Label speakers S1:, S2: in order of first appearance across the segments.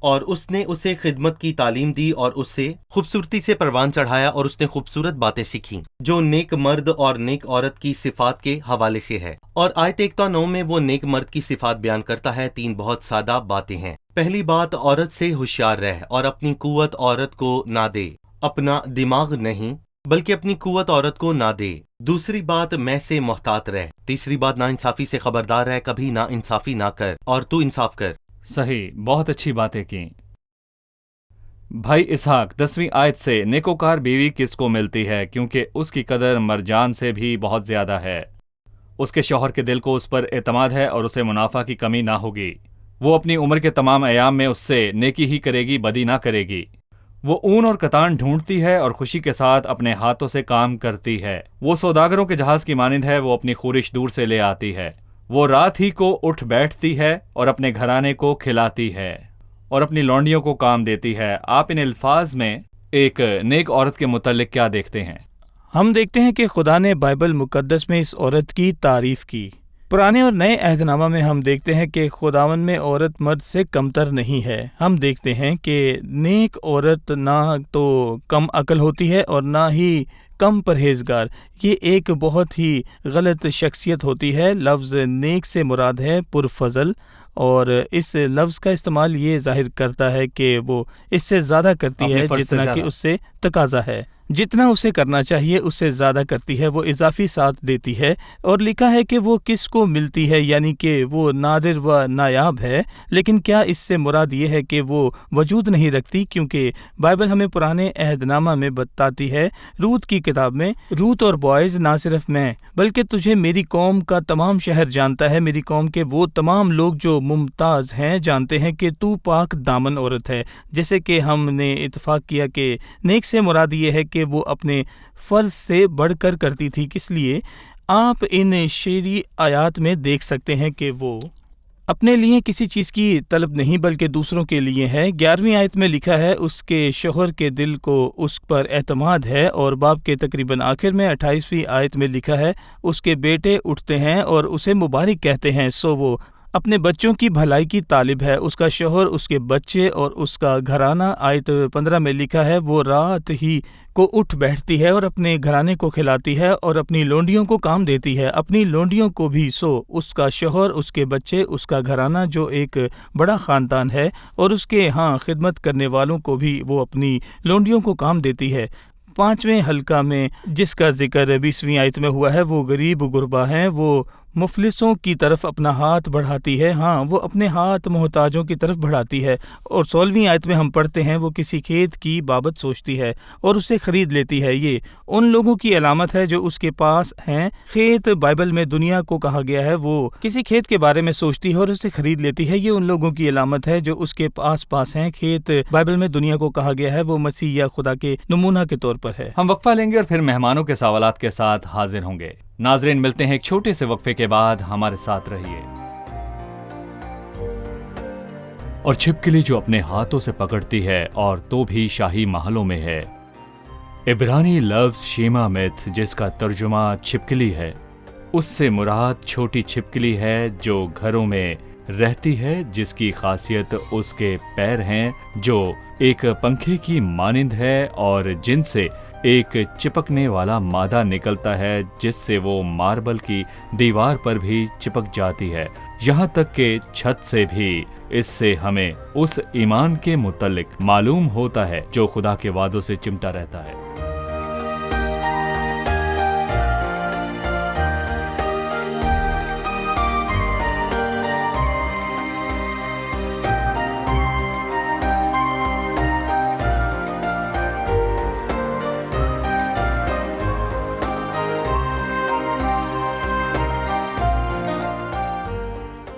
S1: اور اس نے اسے خدمت کی تعلیم دی اور اسے خوبصورتی سے پروان چڑھایا اور اس نے خوبصورت باتیں سیکھیں جو نیک مرد اور نیک عورت کی صفات کے حوالے سے ہے۔ اور آیت 1-9 میں وہ نیک مرد کی صفات بیان کرتا ہے۔ 3 بہت سادہ باتیں ہیں۔ پہلی بات، عورت سے ہوشیار رہ اور اپنی قوت عورت کو نہ دے، اپنا دماغ نہیں بلکہ اپنی قوت عورت کو نہ دے۔ دوسری بات، میں سے محتاط رہ۔ تیسری بات، نا انصافی سے خبردار رہ، کبھی نا انصافی نہ کر اور تو انصاف کر۔
S2: صحیح، بہت اچھی باتیں کی بھائی اسحاق۔ 10ویں آیت سے نیکوکار بیوی کس کو ملتی ہے، کیونکہ اس کی قدر مرجان سے بھی بہت زیادہ ہے۔ اس کے شوہر کے دل کو اس پر اعتماد ہے اور اسے منافع کی کمی نہ ہوگی۔ وہ اپنی عمر کے تمام ایام میں اس سے نیکی ہی کرے گی، بدی نہ کرے گی۔ وہ اون اور کتان ڈھونڈتی ہے اور خوشی کے ساتھ اپنے ہاتھوں سے کام کرتی ہے۔ وہ سوداگروں کے جہاز کی مانند ہے، وہ اپنی خورش دور سے لے آتی ہے۔ وہ رات ہی کو اٹھ بیٹھتی ہے اور اپنے گھرانے کو کھلاتی ہے اور اپنی لونڈیوں کو کام دیتی ہے۔ آپ ان الفاظ میں ایک نیک عورت کے متعلق کیا دیکھتے ہیں؟
S3: ہم دیکھتے ہیں کہ خدا نے بائبل مقدس میں اس عورت کی تعریف کی۔ پرانے اور نئے عہد نامہ میں ہم دیکھتے ہیں کہ خداوند میں عورت مرد سے کمتر نہیں ہے۔ ہم دیکھتے ہیں کہ نیک عورت نہ تو کم عقل ہوتی ہے اور نہ ہی کم پرہیزگار۔ یہ ایک بہت ہی غلط شخصیت ہوتی ہے۔ لفظ نیک سے مراد ہے پرفضل، اور اس لفظ کا استعمال یہ ظاہر کرتا ہے کہ وہ اس سے زیادہ کرتی ہے جتنا کہ اس سے تقاضا ہے۔ جتنا اسے کرنا چاہیے اس سے زیادہ کرتی ہے، وہ اضافی ساتھ دیتی ہے۔ اور لکھا ہے کہ وہ کس کو ملتی ہے، یعنی کہ وہ نادر و نایاب ہے۔ لیکن کیا اس سے مراد یہ ہے کہ وہ وجود نہیں رکھتی؟ کیونکہ بائبل ہمیں پرانے عہد نامہ میں بتاتی ہے، روت کی کتاب میں، روت اور بوائز، نہ صرف میں بلکہ تجھے میری قوم کا تمام شہر جانتا ہے، میری قوم کے وہ تمام لوگ جو ممتاز ہیں جانتے ہیں کہ تو پاک دامن عورت ہے۔ جیسے کہ ہم نے اتفاق کیا کہ نیک سے مراد یہ ہے کہ وہ اپنے فرض سے بڑھ کر کرتی تھی۔ کس لیے؟ آپ ان شعری آیات میں دیکھ سکتے ہیں کہ وہ اپنے لیے کسی چیز کی طلب نہیں بلکہ دوسروں کے لیے ہے۔ 11ویں آیت میں لکھا ہے اس کے شوہر کے دل کو اس پر اعتماد ہے، اور باب کے تقریباً آخر میں 28ویں آیت میں لکھا ہے اس کے بیٹے اٹھتے ہیں اور اسے مبارک کہتے ہیں، سو وہ اپنے بچوں کی بھلائی کی طالب ہے، اس کا شوہر، اس کے بچے اور اس کا گھرانہ۔ آیت 15 میں لکھا ہے وہ رات ہی کو اٹھ بیٹھتی ہے اور اپنے گھرانے کو کھلاتی ہے اور اپنی لونڈیوں کو کام دیتی ہے، اپنی لونڈیوں کو بھی، سو اس کا شوہر، اس کے بچے، اس کا گھرانہ جو ایک بڑا خاندان ہے، اور اس کے ہاں خدمت کرنے والوں کو بھی وہ اپنی لونڈیوں کو کام دیتی ہے۔ 5ویں حلقہ میں جس کا ذکر 20ویں آیت میں ہوا ہے وہ غریب غربا ہیں، وہ مفلسوں کی طرف اپنا ہاتھ بڑھاتی ہے، ہاں وہ اپنے ہاتھ محتاجوں کی طرف بڑھاتی ہے۔ اور 16ویں آیت میں ہم پڑھتے ہیں وہ کسی کھیت کی بابت سوچتی ہے اور اسے خرید لیتی ہے۔ یہ ان لوگوں کی علامت ہے جو اس کے پاس ہیں۔ کھیت بائبل میں دنیا کو کہا گیا ہے، وہ کسی کھیت کے بارے میں سوچتی ہے اور اسے خرید لیتی ہے۔ یہ ان لوگوں کی علامت ہے جو اس کے پاس ہیں۔ کھیت بائبل میں دنیا کو کہا گیا ہے، وہ مسیح یا خدا کے نمونہ کے طور پر ہے۔
S2: ہم وقفہ لیں گے اور پھر مہمانوں کے سوالات کے ساتھ حاضر ہوں گے۔ ناظرین، ملتے ہیں ایک چھوٹے سے وقفے کے بعد، ہمارے ساتھ رہیے۔ اور چھپکلی جو اپنے ہاتھوں سے پکڑتی ہے اور تو بھی شاہی محلوں میں ہے۔ عبرانی لفظ شیما میتھ جس کا ترجمہ چھپکلی ہے، اس سے مراد چھوٹی چھپکلی ہے جو گھروں میں رہتی ہے، جس کی خاصیت اس کے پیر ہیں جو ایک پنکھے کی مانند ہے اور جن سے ایک چپکنے والا مادہ نکلتا ہے جس سے وہ ماربل کی دیوار پر بھی چپک جاتی ہے، یہاں تک کہ چھت سے بھی۔ اس سے ہمیں اس ایمان کے متعلق معلوم ہوتا ہے جو خدا کے وعدوں سے چمٹا رہتا ہے۔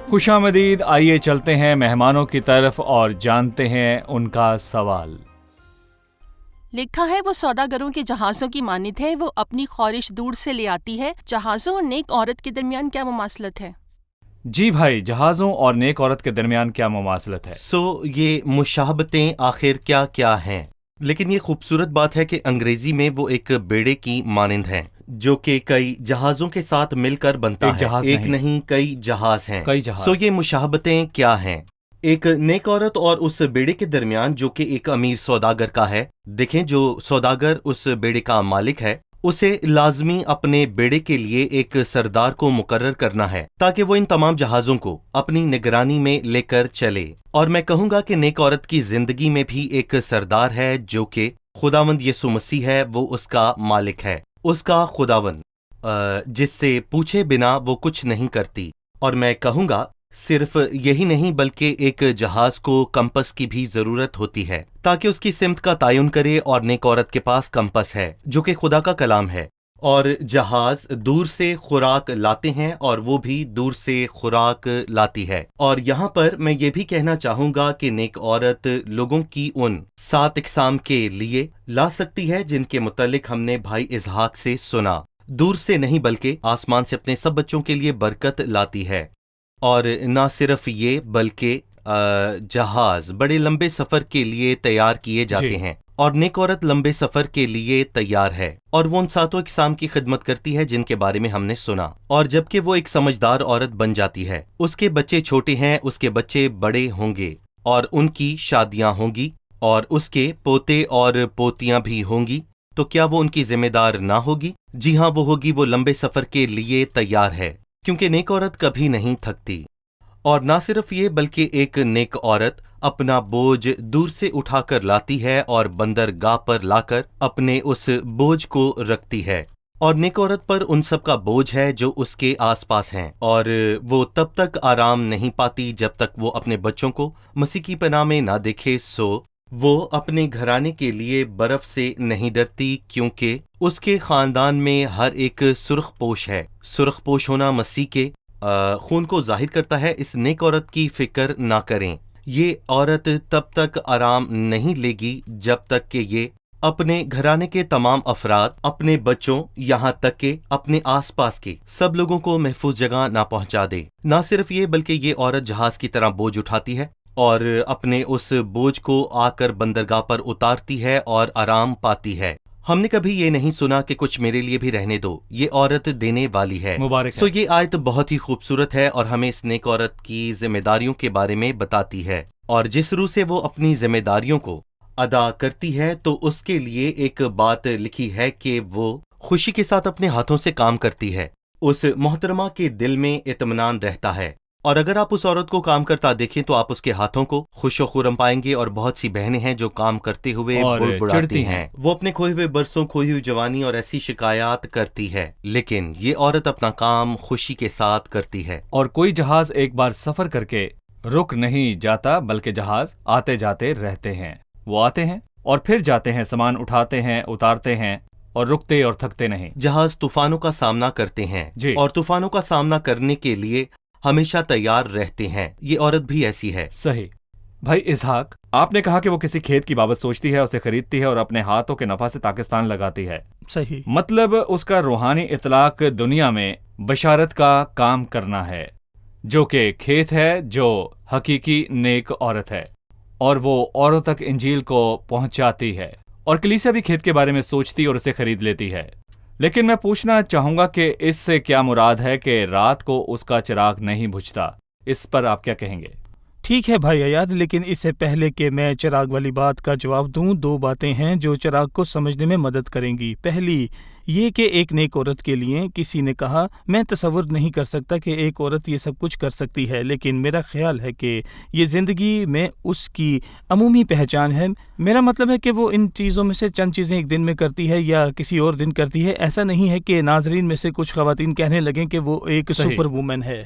S2: خوش آمدید، آئیے چلتے ہیں مہمانوں کی طرف اور جانتے ہیں ان کا سوال۔
S4: لکھا ہے وہ سوداگروں کے جہازوں کی مانند ہے، وہ اپنی خورش دور سے لے آتی ہے۔ جہازوں اور نیک عورت کے درمیان کیا مماثلت ہے؟
S2: جی بھائی، جہازوں اور نیک عورت کے درمیان کیا مماثلت ہے؟
S1: یہ مشابہتیں آخر کیا کیا ہیں؟ لیکن یہ خوبصورت بات ہے کہ انگریزی میں وہ ایک بیڑے کی مانند ہیں جو کہ کئی جہازوں کے ساتھ مل کر بنتا ہے۔ ایک نہیں کئی جہاز ہیں۔
S2: کئی جہاز۔
S1: یہ مشابہتیں کیا ہیں؟ ایک نیک عورت اور اس بیڑے کے درمیان جو کہ ایک امیر سوداگر کا ہے، دیکھیں جو سوداگر اس بیڑے کا مالک ہے، اسے لازمی اپنے بیڑے کے لیے ایک سردار کو مقرر کرنا ہے تاکہ وہ ان تمام جہازوں کو اپنی نگرانی میں لے کر چلے۔ اور میں کہوں گا کہ نیک عورت کی زندگی میں بھی ایک سردار ہے جو کہ خداوند یسوع مسیح ہے، وہ اس کا مالک ہے، اس کا خداوند، جس سے پوچھے بنا وہ کچھ نہیں کرتی۔ اور میں کہوں گا صرف یہی نہیں بلکہ ایک جہاز کو کمپس کی بھی ضرورت ہوتی ہے تاکہ اس کی سمت کا تعین کرے، اور نیک عورت کے پاس کمپس ہے جو کہ خدا کا کلام ہے، اور جہاز دور سے خوراک لاتے ہیں اور وہ بھی دور سے خوراک لاتی ہے۔ اور یہاں پر میں یہ بھی کہنا چاہوں گا کہ نیک عورت لوگوں کی ان 7 اقسام کے لیے لا سکتی ہے جن کے متعلق ہم نے بھائی اسحاق سے سنا، دور سے نہیں بلکہ آسمان سے اپنے سب بچوں کے لیے برکت لاتی ہے۔ اور نہ صرف یہ بلکہ جہاز بڑے لمبے سفر کے لیے تیار کیے جاتے ہیں، اور نیک عورت لمبے سفر کے لیے تیار ہے، اور وہ ان 7 اقسام کی خدمت کرتی ہے جن کے بارے میں ہم نے سنا۔ اور جبکہ وہ ایک سمجھدار عورت بن جاتی ہے، اس کے بچے چھوٹے ہیں، اس کے بچے بڑے ہوں گے، اور ان کی شادیاں ہوں گی، اور اس کے پوتے اور پوتیاں بھی ہوں گی، تو کیا وہ ان کی ذمہ دار نہ ہوگی؟ جی ہاں، وہ ہوگی، وہ لمبے سفر کے لیے تیار ہے، کیونکہ نیک عورت کبھی نہیں تھکتی۔ اور نہ صرف یہ بلکہ ایک نیک عورت اپنا بوجھ دور سے اٹھا کر لاتی ہے اور بندرگاہ پر لا کر اپنے اس بوجھ کو رکھتی ہے، اور نیک عورت پر ان سب کا بوجھ ہے جو اس کے آس پاس ہیں، اور وہ تب تک آرام نہیں پاتی جب تک وہ اپنے بچوں کو مسیح کی پناہ میں نہ دیکھے۔ سو وہ اپنے گھرانے کے لیے برف سے نہیں ڈرتی، کیونکہ اس کے خاندان میں ہر ایک سرخ پوش ہے۔ سرخ پوش ہونا مسیح کے خون کو ظاہر کرتا ہے۔ اس نیک عورت کی فکر نہ کریں، یہ عورت تب تک آرام نہیں لے گی جب تک کہ یہ اپنے گھرانے کے تمام افراد، اپنے بچوں، یہاں تک کہ اپنے آس پاس کے سب لوگوں کو محفوظ جگہ نہ پہنچا دے۔ نہ صرف یہ بلکہ یہ عورت جہاز کی طرح بوجھ اٹھاتی ہے اور اپنے اس بوجھ کو آ کر بندرگاہ پر اتارتی ہے اور آرام پاتی ہے۔ ہم نے کبھی یہ نہیں سنا کہ کچھ میرے لیے بھی رہنے دو، یہ عورت دینے والی ہے۔
S2: مبارک ہے۔
S1: سو یہ آیت بہت ہی خوبصورت ہے اور ہمیں اس نیک عورت کی ذمہ داریوں کے بارے میں بتاتی ہے، اور جس روح سے وہ اپنی ذمہ داریوں کو ادا کرتی ہے، تو اس کے لیے ایک بات لکھی ہے کہ وہ خوشی کے ساتھ اپنے ہاتھوں سے کام کرتی ہے۔ اس محترمہ کے دل میں اطمینان رہتا ہے، اور اگر آپ اس عورت کو کام کرتا دیکھیں تو آپ اس کے ہاتھوں کو خوش و خرم پائیں گے۔ اور بہت سی بہنیں ہیں جو کام کرتے ہوئے
S2: اور
S1: بڑبڑاتی
S2: چڑھتی
S1: ہیں، وہ اپنے کھوئے ہوئے برسوں، کھوئی ہوئی جوانی اور ایسی شکایات کرتی ہے، لیکن یہ عورت اپنا کام خوشی کے ساتھ کرتی ہے۔
S2: اور کوئی جہاز ایک بار سفر کر کے رک نہیں جاتا، بلکہ جہاز آتے جاتے رہتے ہیں۔ وہ آتے ہیں اور پھر جاتے ہیں، سامان اٹھاتے ہیں، اتارتے ہیں، اور رکتے اور تھکتے نہیں۔
S1: جہاز طوفانوں کا سامنا کرتے ہیں،
S2: جی۔
S1: اور طوفانوں کا سامنا کرنے کے لیے ہمیشہ تیار رہتے ہیں۔ یہ عورت بھی ایسی ہے۔
S2: صحیح۔ بھائی اسحاق، آپ نے کہا کہ وہ کسی کھیت کی بابت سوچتی ہے، اسے خریدتی ہے اور اپنے ہاتھوں کے نفع سے پاکستان لگاتی ہے۔
S3: صحیح۔
S2: مطلب اس کا روحانی اطلاق دنیا میں بشارت کا کام کرنا ہے، جو کہ کھیت ہے، جو حقیقی نیک عورت ہے، اور وہ اوروں تک انجیل کو پہنچاتی ہے، اور کلیسیا بھی کھیت کے بارے میں سوچتی اور اسے خرید لیتی ہے۔ لیکن میں پوچھنا چاہوں گا کہ اس سے کیا مراد ہے کہ رات کو اس کا چراغ نہیں بجھتا؟ اس پر آپ کیا کہیں گے؟
S3: ٹھیک ہے بھائی ایاد، لیکن اس سے پہلے کہ میں چراغ والی بات کا جواب دوں، 2 باتیں ہیں جو چراغ کو سمجھنے میں مدد کریں گی۔ پہلی یہ کہ ایک نیک عورت کے لیے کسی نے کہا، میں تصور نہیں کر سکتا کہ ایک عورت یہ سب کچھ کر سکتی ہے، لیکن میرا خیال ہے کہ یہ زندگی میں اس کی عمومی پہچان ہے۔ میرا مطلب ہے کہ وہ ان چیزوں میں سے چند چیزیں ایک دن میں کرتی ہے یا کسی اور دن کرتی ہے۔ ایسا نہیں ہے کہ ناظرین میں سے کچھ خواتین کہنے لگیں کہ وہ ایک سپر وومن ہے۔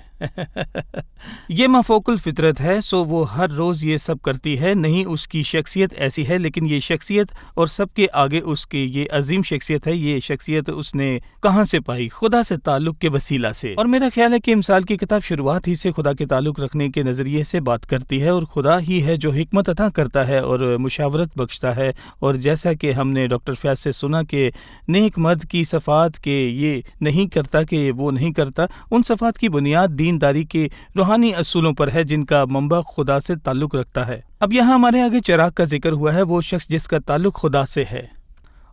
S3: یہ مافوق الفطرت ہے، سو وہ ہر روز یہ سب کرتی ہے، نہیں اس کی شخصیت ایسی ہے، لیکن یہ شخصیت اور سب کے آگے اس کی یہ عظیم شخصیت ہے۔ یہ شخصیت اس نے کہاں سے پائی؟ خدا سے تعلق کے وسیلہ سے۔ اور میرا خیال ہے کہ مثال کی کتاب شروعات ہی سے خدا کے تعلق رکھنے کے نظریے سے بات کرتی ہے، اور خدا ہی ہے جو حکمت عطا کرتا ہے اور مشاورت بخشتا ہے۔ اور جیسا کہ ہم نے ڈاکٹر فیاض سے سنا کہ نیک مرد کی صفات کہ یہ نہیں کرتا، کہ وہ نہیں کرتا، ان صفات کی بنیاد دینداری کے روحانی اصولوں پر ہے جن کا منبع خدا سے تعلق رکھتا ہے۔ اب یہاں ہمارے آگے چراغ کا ذکر ہوا ہے، وہ شخص جس کا تعلق خدا سے ہے،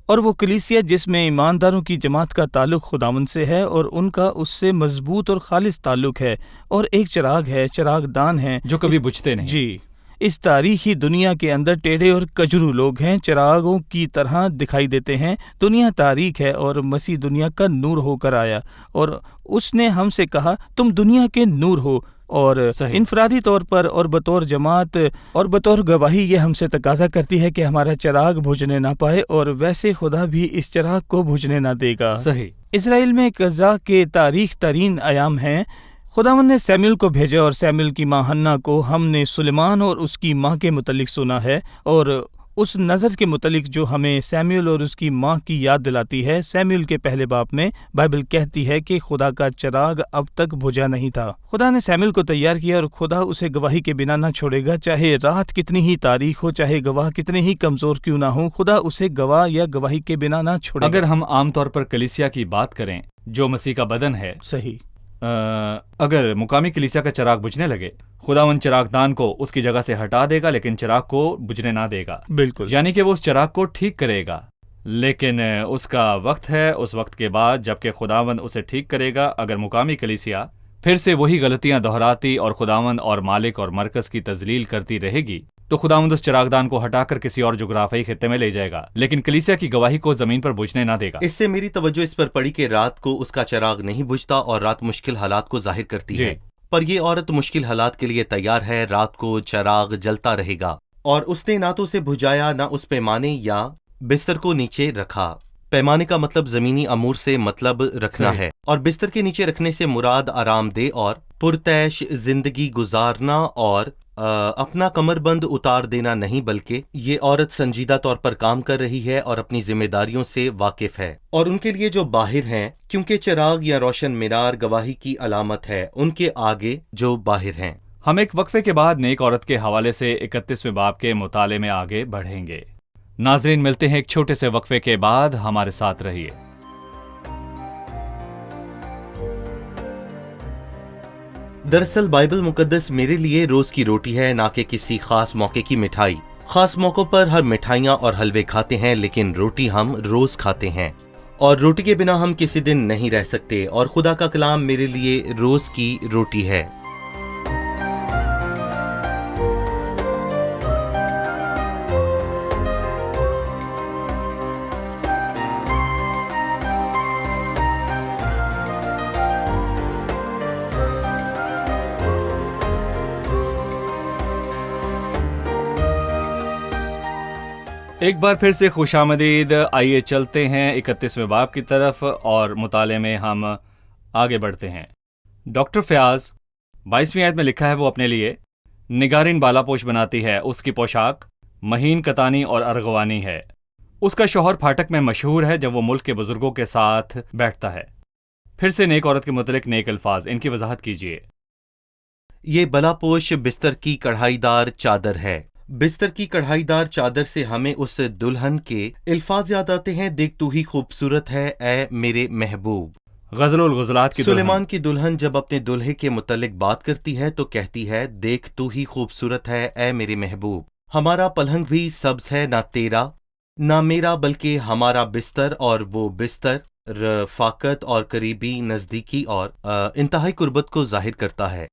S3: اور وہ کلیسیا جس میں ایمانداروں کی جماعت کا تعلق خداوند سے ہے اور ان کا اس سے مضبوط اور خالص تعلق ہے، اور ایک چراغ ہے، چراغ دان ہے
S2: جو کبھی بجھتے نہیں۔
S3: جی، اس تاریخی دنیا کے اندر ٹیڑھے اور کجرو لوگ ہیں، چراغوں کی طرح دکھائی دیتے ہیں۔ دنیا تاریک ہے اور مسیح دنیا کا نور ہو کر آیا، اور اس نے ہم سے کہا تم دنیا کے نور ہو، اور
S2: صحیح۔
S3: انفرادی طور پر اور بطور جماعت اور بطور گواہی یہ ہم سے تقاضا کرتی ہے کہ ہمارا چراغ بجھنے نہ پائے، اور ویسے خدا بھی اس چراغ کو بجھنے نہ دے گا۔
S2: صحیح۔
S3: اسرائیل میں قضاء کے تاریخ ترین ایام ہیں۔ خداوند نے سیموئیل کو بھیجا، اور سیموئیل کی ماں حنا کو ہم نے سلیمان اور اس کی ماں کے متعلق سنا ہے، اور اس نظر کے متعلق جو ہمیں سیموئیل اور اس کی ماں کی یاد دلاتی ہے۔ سیموئیل کے پہلے باب میں بائبل کہتی ہے کہ خدا کا چراغ اب تک بجھا نہیں تھا۔ خدا نے سیموئیل کو تیار کیا، اور خدا اسے گواہی کے بنا نہ چھوڑے گا، چاہے رات کتنی ہی تاریک ہو، چاہے گواہ کتنے ہی کمزور کیوں نہ ہو، خدا اسے گواہ یا گواہی کے بنا نہ چھوڑے گا۔
S2: اگر ہم عام طور پر کلیسیا کی بات کریں جو مسیح کا بدن ہے،
S3: صحیح،
S2: اگر مقامی کلیسیا کا چراغ بجھنے لگے، خداوند چراغ دان کو اس کی جگہ سے ہٹا دے گا، لیکن چراغ کو بجھنے نہ دے گا۔
S3: بالکل،
S2: یعنی کہ وہ اس چراغ کو ٹھیک کرے گا، لیکن اس کا وقت ہے، اس وقت کے بعد جب کہ خداوند اسے ٹھیک کرے گا، اگر مقامی کلیسیا پھر سے وہی غلطیاں دہراتی اور خداوند اور مالک اور مرکز کی تذلیل کرتی رہے گی، تو خداوند اس چراغ دان کو ہٹا کر کسی اور جغرافیائی خطے میں لے جائے گا، لیکن کلیسیا کی گواہی کو زمین پر بجھنے نہ دے گا۔
S1: اس سے میری توجہ اس پر پڑی کہ رات کو اس کا چراغ نہیں بجھتا اور رات مشکل حالات کو ظاہر کرتی
S2: جی۔
S1: ہے، پر یہ عورت مشکل حالات کے لیے تیار ہے۔ رات کو چراغ جلتا رہے گا، اور اس نے نہ تو اسے بجھایا، نہ اس پیمانے یا بستر کو نیچے رکھا۔ پیمانے کا مطلب زمینی امور سے مطلب رکھنا
S2: صحیح۔
S1: ہے، اور بستر کے نیچے رکھنے سے مراد آرام دہ اور پرتعیش زندگی گزارنا اور اپنا کمر بند اتار دینا نہیں، بلکہ یہ عورت سنجیدہ طور پر کام کر رہی ہے اور اپنی ذمہ داریوں سے واقف ہے۔ اور ان کے لیے جو باہر ہیں، کیونکہ چراغ یا روشن مینار گواہی کی علامت ہے، ان کے آگے جو باہر ہیں۔
S2: ہم ایک وقفے کے بعد نیک عورت کے حوالے سے 31ویں باب کے مطالعے میں آگے بڑھیں گے۔ ناظرین، ملتے ہیں ایک چھوٹے سے وقفے کے بعد، ہمارے ساتھ رہیے۔
S1: دراصل بائبل مقدس میرے لیے روز کی روٹی ہے، نہ کہ کسی خاص موقع کی مٹھائی۔ خاص موقعوں پر ہر مٹھائیاں اور حلوے کھاتے ہیں، لیکن روٹی ہم روز کھاتے ہیں، اور روٹی کے بنا ہم کسی دن نہیں رہ سکتے، اور خدا کا کلام میرے لیے روز کی روٹی ہے۔
S2: ایک بار پھر سے خوش آمدید۔ آئیے چلتے ہیں 31ویں باب کی طرف اور مطالعے میں ہم آگے بڑھتے ہیں۔ ڈاکٹر فیاض، 22ویں آیت میں لکھا ہے وہ اپنے لیے نگارین بالا پوش بناتی ہے، اس کی پوشاک مہین کتانی اور ارغوانی ہے۔ اس کا شوہر پھاٹک میں مشہور ہے جب وہ ملک کے بزرگوں کے ساتھ بیٹھتا ہے۔ پھر سے نیک عورت کے متعلق نیک الفاظ، ان کی وضاحت کیجیے۔
S1: یہ بلا پوش بستر کی کڑھائی دار چادر ہے۔ بستر کی کڑھائی دار چادر سے ہمیں اس دلہن کے الفاظ یاد آتے ہیں، دیکھ تو ہی خوبصورت ہے اے میرے محبوب۔
S2: غزل الغزلات کی
S1: سلیمان کی دلہن جب اپنے دلہے کے متعلق بات کرتی ہے تو کہتی ہے، دیکھ تو ہی خوبصورت ہے اے میرے محبوب۔ ہمارا پلنگ بھی سبز ہے، نہ تیرا نہ میرا، بلکہ ہمارا بستر، اور وہ بستر رفاقت اور قریبی نزدیکی اور انتہائی قربت کو ظاہر کرتا ہے۔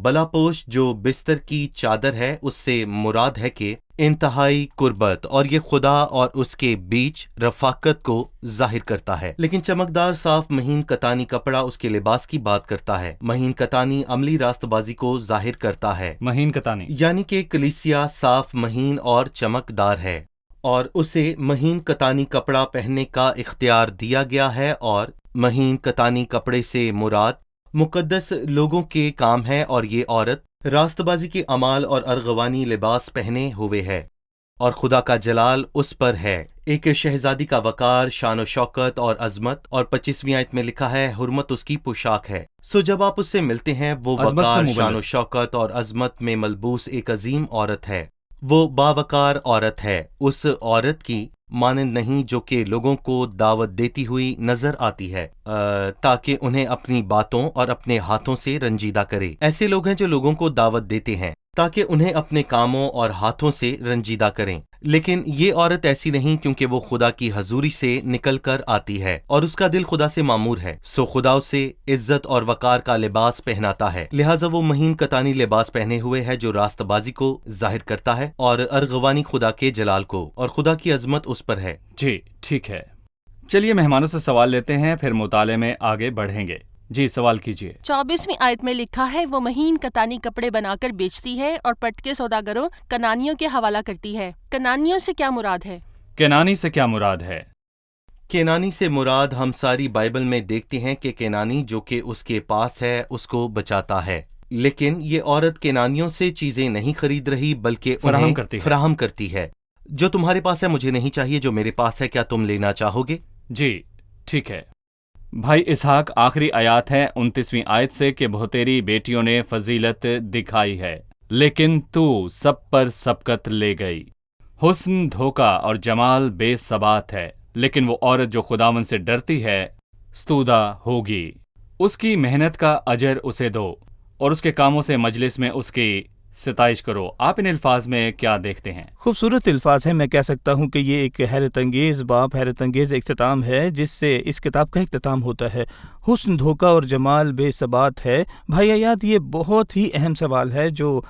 S1: بلا پوش جو بستر کی چادر ہے، اس سے مراد ہے کہ انتہائی قربت، اور یہ خدا اور اس کے بیچ رفاقت کو ظاہر کرتا ہے۔ لیکن چمکدار صاف مہین کتانی کپڑا اس کے لباس کی بات کرتا ہے۔ مہین کتانی عملی راست بازی کو ظاہر کرتا ہے،
S2: مہین کتانی
S1: یعنی کہ کلیسیا صاف مہین اور چمکدار ہے، اور اسے مہین کتانی کپڑا پہننے کا اختیار دیا گیا ہے، اور مہین کتانی کپڑے سے مراد مقدس لوگوں کے کام ہے، اور یہ عورت راست بازی کے اعمال اور ارغوانی لباس پہنے ہوئے ہے، اور خدا کا جلال اس پر ہے، ایک شہزادی کا وقار، شان و شوکت اور عظمت، اور 25ویں آیت میں لکھا ہے حرمت اس کی پوشاک ہے۔ جب آپ اس سے ملتے ہیں، وہ
S2: عظمت سے
S1: وقار،
S2: مبلغ،
S1: شان و شوکت اور عظمت میں ملبوس ایک عظیم عورت ہے۔ وہ باوقار عورت ہے، اس عورت کی مانند نہیں جو کہ لوگوں کو دعوت دیتی ہوئی نظر آتی ہے تاکہ انہیں اپنی باتوں اور اپنے ہاتھوں سے رنجیدہ کرے۔ ایسے لوگ ہیں جو لوگوں کو دعوت دیتے ہیں تاکہ انہیں اپنے کاموں اور ہاتھوں سے رنجیدہ کریں، لیکن یہ عورت ایسی نہیں کیونکہ وہ خدا کی حضوری سے نکل کر آتی ہے اور اس کا دل خدا سے معمور ہے، سو خدا اسے عزت اور وقار کا لباس پہناتا ہے، لہٰذا وہ مہین کتانی لباس پہنے ہوئے ہے جو راست بازی کو ظاہر کرتا ہے اور ارغوانی خدا کے جلال کو، اور خدا کی عظمت اس پر ہے۔
S2: جی ٹھیک ہے، چلیے مہمانوں سے سوال لیتے ہیں، پھر مطالعے میں آگے بڑھیں گے۔ جی سوال کیجیے۔
S4: 24ویں آیت میں لکھا ہے وہ مہین کتانی کپڑے بنا کر بیچتی ہے اور پٹکے سوداگروں کنانیوں کے حوالہ کرتی ہے۔ کنانیوں سے کیا مراد ہے؟
S2: کینانی سے کیا مراد ہے؟
S1: کینانی سے مراد ہم ساری بائبل میں دیکھتے ہیں کہ کینانی جو کہ اس کے پاس ہے اس کو بچاتا ہے، لیکن یہ عورت کینانیوں سے چیزیں نہیں خرید رہی بلکہ انہیں فراہم کرتی ہے۔ جو تمہارے پاس ہے مجھے نہیں چاہیے، جو میرے پاس ہے کیا تم لینا چاہو گے؟
S2: جی ٹھیک ہے۔ بھائی اسحاق، آخری آیات ہے 29ویں آیت سے کہ بہتیری بیٹیوں نے فضیلت دکھائی ہے لیکن تو سب پر سبقت لے گئی۔ حسن دھوکہ اور جمال بے ثبات ہے، لیکن وہ عورت جو خداوند سے ڈرتی ہے ستودہ ہوگی۔ اس کی محنت کا اجر اسے دو اور اس کے کاموں سے مجلس میں اس کی ستائش کرو۔ آپ ان الفاظ میں کیا دیکھتے ہیں؟
S3: خوبصورت الفاظ ہیں۔ میں کہہ سکتا ہوں کہ یہ ایک حیرت انگیز باب، حیرت انگیز اختتام ہے جس سے اس کتاب کا اختتام ہوتا ہے۔ حسن دھوکہ اور جمال بے ثبات ہے۔ بھائی آیات، یہ بہت ہی اہم سوال ہے جو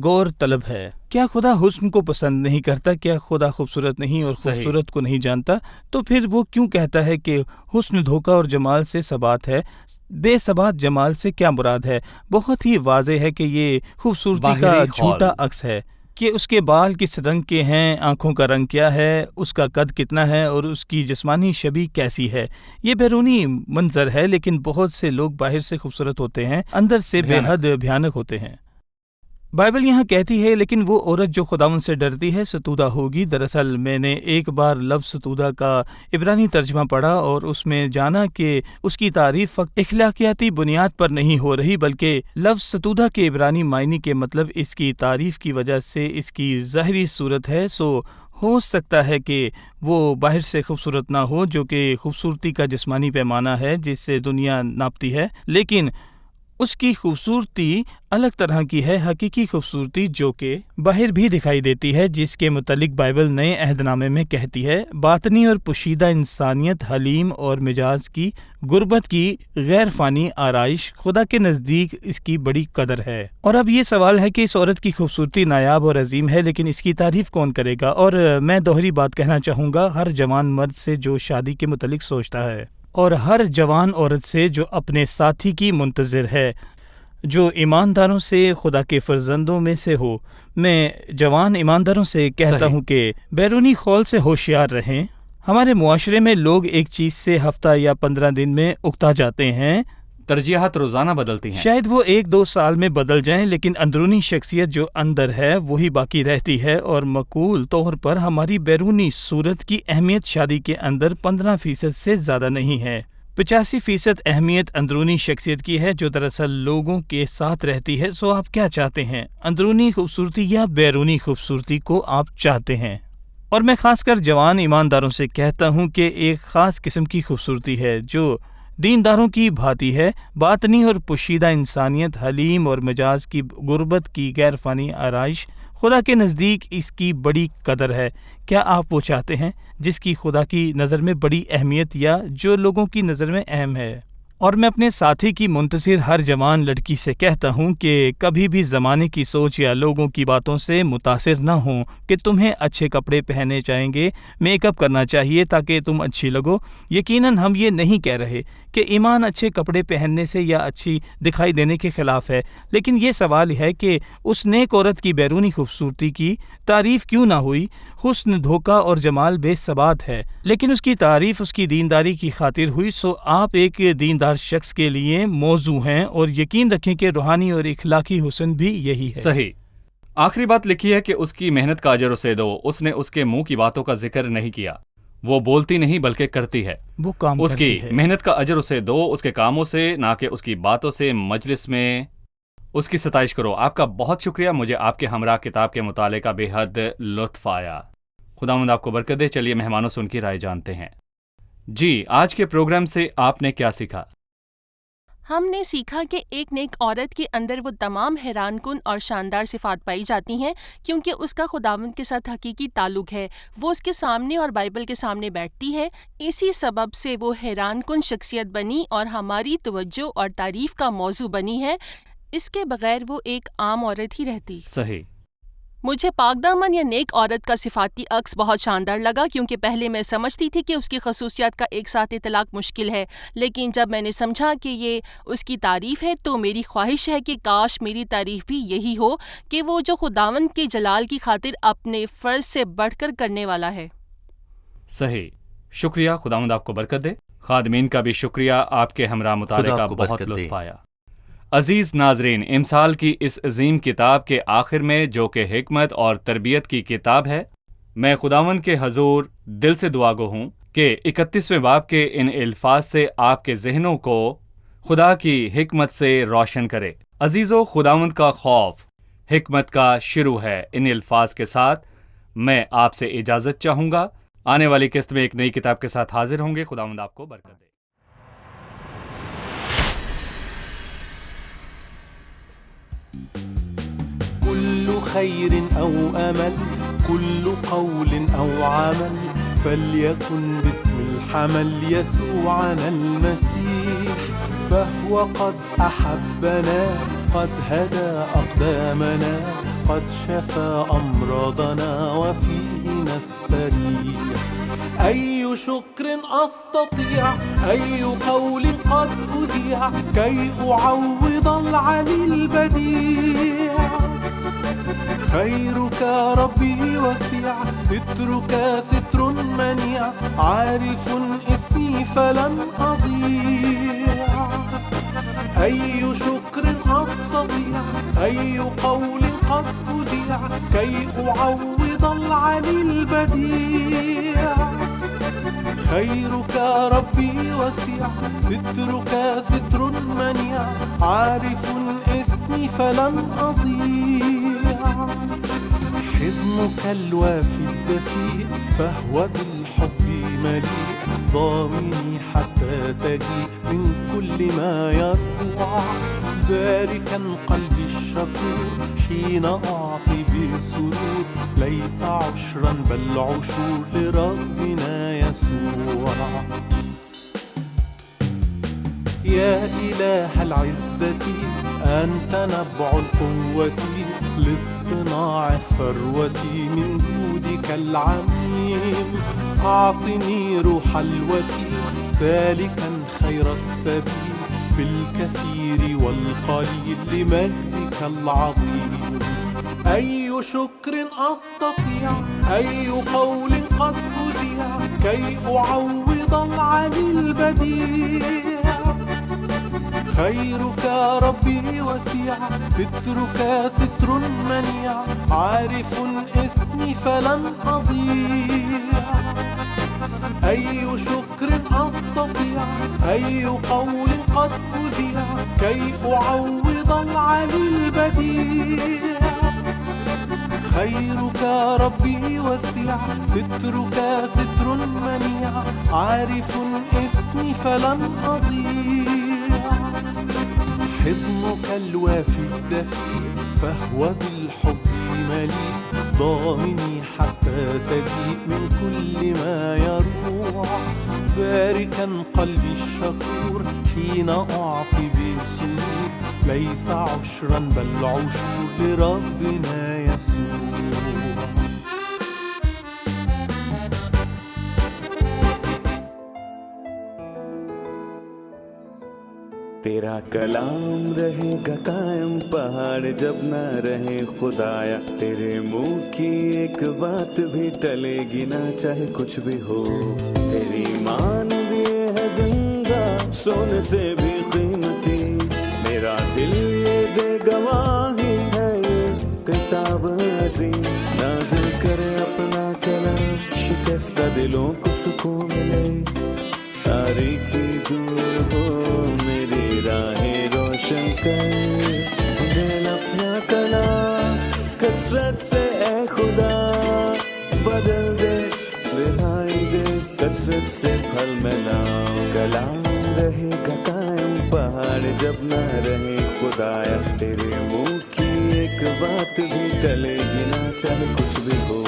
S3: غور طلب ہے۔ کیا خدا حسن کو پسند نہیں کرتا؟ کیا خدا خوبصورت نہیں اور خوبصورت کو نہیں جانتا؟ تو پھر وہ کیوں کہتا ہے کہ حسن دھوکہ اور جمال سے ثبات ہے؟ بے ثبات جمال سے کیا مراد ہے؟ بہت ہی واضح ہے کہ یہ خوبصورتی کا جھوٹا عکس ہے کہ اس کے بال کس رنگ کے ہیں، آنکھوں کا رنگ کیا ہے، اس کا قد کتنا ہے اور اس کی جسمانی شبیہ کیسی ہے۔ یہ بیرونی منظر ہے، لیکن بہت سے لوگ باہر سے خوبصورت ہوتے ہیں، اندر سے بے حد بھیانک ہوتے ہیں۔ بائبل یہاں کہتی ہے لیکن وہ عورت جو خداوند سے ڈرتی ہے ستودہ ہوگی۔ دراصل میں نے ایک بار لفظ ستودہ کا عبرانی ترجمہ پڑھا اور اس میں جانا کہ اس کی تعریف فقط اخلاقیاتی بنیاد پر نہیں ہو رہی، بلکہ لفظ ستودہ کے عبرانی معنی کے مطلب اس کی تعریف کی وجہ سے اس کی ظاہری صورت ہے۔ سو ہو سکتا ہے کہ وہ باہر سے خوبصورت نہ ہو، جو کہ خوبصورتی کا جسمانی پیمانہ ہے جس سے دنیا ناپتی ہے، لیکن اس کی خوبصورتی الگ طرح کی ہے، حقیقی خوبصورتی جو کہ باہر بھی دکھائی دیتی ہے، جس کے متعلق بائبل نئے عہد نامے میں کہتی ہے باطنی اور پوشیدہ انسانیت، حلیم اور مزاج کی غربت کی غیر فانی آرائش، خدا کے نزدیک اس کی بڑی قدر ہے۔ اور اب یہ سوال ہے کہ اس عورت کی خوبصورتی نایاب اور عظیم ہے، لیکن اس کی تعریف کون کرے گا؟ اور میں دوہری بات کہنا چاہوں گا ہر جوان مرد سے جو شادی کے متعلق سوچتا ہے اور ہر جوان عورت سے جو اپنے ساتھی کی منتظر ہے، جو ایمانداروں سے خدا کے فرزندوں میں سے ہو۔ میں جوان ایمانداروں سے کہتا ہوں کہ بیرونی خول سے ہوشیار رہیں۔ ہمارے معاشرے میں لوگ ایک چیز سے ہفتہ یا 15 دن میں اکتا جاتے ہیں،
S2: ترجیحات روزانہ بدلتی ہیں،
S3: شاید وہ 1-2 سال میں بدل جائیں، لیکن اندرونی شخصیت جو اندر ہے وہی باقی رہتی ہے، اور معقول طور پر ہماری بیرونی صورت کی اہمیت شادی کے اندر 15% سے زیادہ نہیں ہے۔ 85% اہمیت اندرونی شخصیت کی ہے جو دراصل لوگوں کے ساتھ رہتی ہے۔ سو آپ کیا چاہتے ہیں، اندرونی خوبصورتی یا بیرونی خوبصورتی کو آپ چاہتے ہیں؟ اور میں خاص کر جوان ایمانداروں سے کہتا ہوں کہ ایک خاص قسم کی خوبصورتی ہے جو دینداروں کی بھاتی ہے، باطنی اور پوشیدہ انسانیت، حلیم اور مزاج کی غربت کی غیر فانی آرائش، خدا کے نزدیک اس کی بڑی قدر ہے۔ کیا آپ وہ چاہتے ہیں جس کی خدا کی نظر میں بڑی اہمیت یا جو لوگوں کی نظر میں اہم ہے؟ اور میں اپنے ساتھی کی منتظر ہر جوان لڑکی سے کہتا ہوں کہ کبھی بھی زمانے کی سوچ یا لوگوں کی باتوں سے متاثر نہ ہوں کہ تمہیں اچھے کپڑے پہننے چاہیں گے، میک اپ کرنا چاہیے تاکہ تم اچھی لگو۔ یقیناً ہم یہ نہیں کہہ رہے کہ ایمان اچھے کپڑے پہننے سے یا اچھی دکھائی دینے کے خلاف ہے، لیکن یہ سوال ہے کہ اس نیک عورت کی بیرونی خوبصورتی کی تعریف کیوں نہ ہوئی؟ حسن دھوکہ اور جمال بے ثبات ہے، لیکن اس کی تعریف اس کی دینداری کی خاطر ہوئی۔ سو آپ ایک دیندار شخص کے لیے موضوع ہیں، اور یقین رکھیں کہ روحانی اور اخلاقی حسن بھی یہی ہے۔
S2: صحیح۔ آخری بات لکھی ہے کہ اس کی محنت کا اجر اسے دو۔ اس نے اس کے منہ کی باتوں کا ذکر نہیں کیا، وہ بولتی نہیں بلکہ کرتی ہے،
S3: وہ کام
S2: اس کی
S3: کرتی ہے۔
S2: محنت کا اجر اسے دو، اس کے کاموں سے نہ کہ اس کی باتوں سے مجلس میں اس کی ستائش کرو۔ آپ کا بہت شکریہ، مجھے آپ کے ہمراہ کتاب کے مطالعے کا بے حد لطف آیا۔ خداوند آپ کو برکت دے۔ چلیے مہمانوں سے ان کی رائے جانتے ہیں۔ جی، آج کے پروگرام سے آپ نے کیا سیکھا؟
S4: ہم نے سیکھا کہ ایک نیک عورت کے اندر وہ تمام حیران کن اور شاندار صفات پائی جاتی ہیں کیونکہ اس کا خداوند کے ساتھ حقیقی تعلق ہے، وہ اس کے سامنے اور بائبل کے سامنے بیٹھتی ہے، اسی سبب سے وہ حیران کن شخصیت بنی اور ہماری توجہ اور تعریف کا موضوع بنی ہے، اس کے بغیر وہ ایک عام عورت ہی رہتی۔
S2: صحیح۔
S4: مجھے پاک دامن یا نیک عورت کا صفاتی عکس بہت شاندار لگا کیونکہ پہلے میں سمجھتی تھی کہ اس کی خصوصیات کا ایک ساتھ اطلاق مشکل ہے، لیکن جب میں نے سمجھا کہ یہ اس کی تعریف ہے تو میری خواہش ہے کہ کاش میری تعریف بھی یہی ہو کہ وہ جو خداوند کے جلال کی خاطر اپنے فرض سے بڑھ کر کرنے والا ہے۔
S2: صحیح، شکریہ، خداوند آپ کو برکت دے۔ خادمین کا بھی شکریہ، آپ کے ہمراہ مطالعے
S1: خدا
S2: کا
S1: آپ کو
S2: بہت
S1: برکت دے۔
S2: لطف آیا۔ عزیز ناظرین، امثال کی اس عظیم کتاب کے آخر میں جو کہ حکمت اور تربیت کی کتاب ہے، میں خداوند کے حضور دل سے دعا گو ہوں کہ 31ویں باب کے ان الفاظ سے آپ کے ذہنوں کو خدا کی حکمت سے روشن کرے۔ عزیزو، خداوند کا خوف حکمت کا شروع ہے۔ ان الفاظ کے ساتھ میں آپ سے اجازت چاہوں گا۔ آنے والی قسط میں ایک نئی کتاب کے ساتھ حاضر ہوں گے۔ خداوند آپ کو برکت دے۔
S5: كل خير أو أمل، كل قول أو عمل، فليكن باسم الحمل يسوعنا المسيح، فهو قد أحبنا، قد هدى أقدامنا، قد شفى أمراضنا، وفيه نستريح. أي شكر أستطيع، أي قول قد أذيع، كي أعوض العلي البديع. خيرك ربي وسيع، سترك ستر منيع، عارف اسمي فلن أضيع. أي شكر أستطيع، أي قول قد أذيع، كي أعوض العلي البديع. خيرك ربي وسيع، سترك ستر منيع، عارف اسمي فلن أضيع. حضنك الوافي الدفيء، فهو بالحب مليء، ضامني حتى تجيء من كل ما يروع. باركا قلبي الشكور حين أعطي بسرور، ليس عشرا بل عشور لربنا يسوع. يا إله العزة، أنت نبع القوة، لاصطناع الثروة من جودك العميم. أعطني روح الوكيل، سالكا خير السبيل، في الكثير والقليل لمجدك العظيم. أي شكر أستطيع، أي قول قد أذيع، كي أعوض العلي البديع. خيرك ربي وسيع، سترك ستر منيع، عارف اسمي فلن أضيع. أي شكر أستطيع، أي قول قد أذيع، كي أعوض العلي البديع. خيرك ربي وسيع، سترك ستر منيع، عارف اسمي فلن أضيع. حضنك الوافي الدفيء، فهو بالحب مليء، ضامني حتى تجيء من كل ما يروع. باركا قلبي الشكور حين أعطي بسرور، ليس عشرا بل عشور لربنا يسوع. تیرا کلام رہے گا قائم، پہاڑ جب نہ رہے خدایا، تیرے منہ کی ایک بات بھی ٹلے گی نہ، چاہے کچھ بھی ہو. تیری مان دیے ہے زندہ، سونے سے بھی قیمتی، میرا دل یہ دے گواہی ہے، یہ کتاب عظیم. نازل کرے اپنا کلام، شکستہ دلوں کو سکون ملے، تاریکی دور ہو میری راہیں روشن کر. دل اپنا کلام کثرت سے اے خدا بدل دے، رہائی دے کثرت سے پھل میں نام. کلام رہے گا قائم، پہاڑ جب نہ رہے خدایا، تیرے منہ کی ایک بات بھی ٹلے گی نہ چاہے کچھ بھی ہو.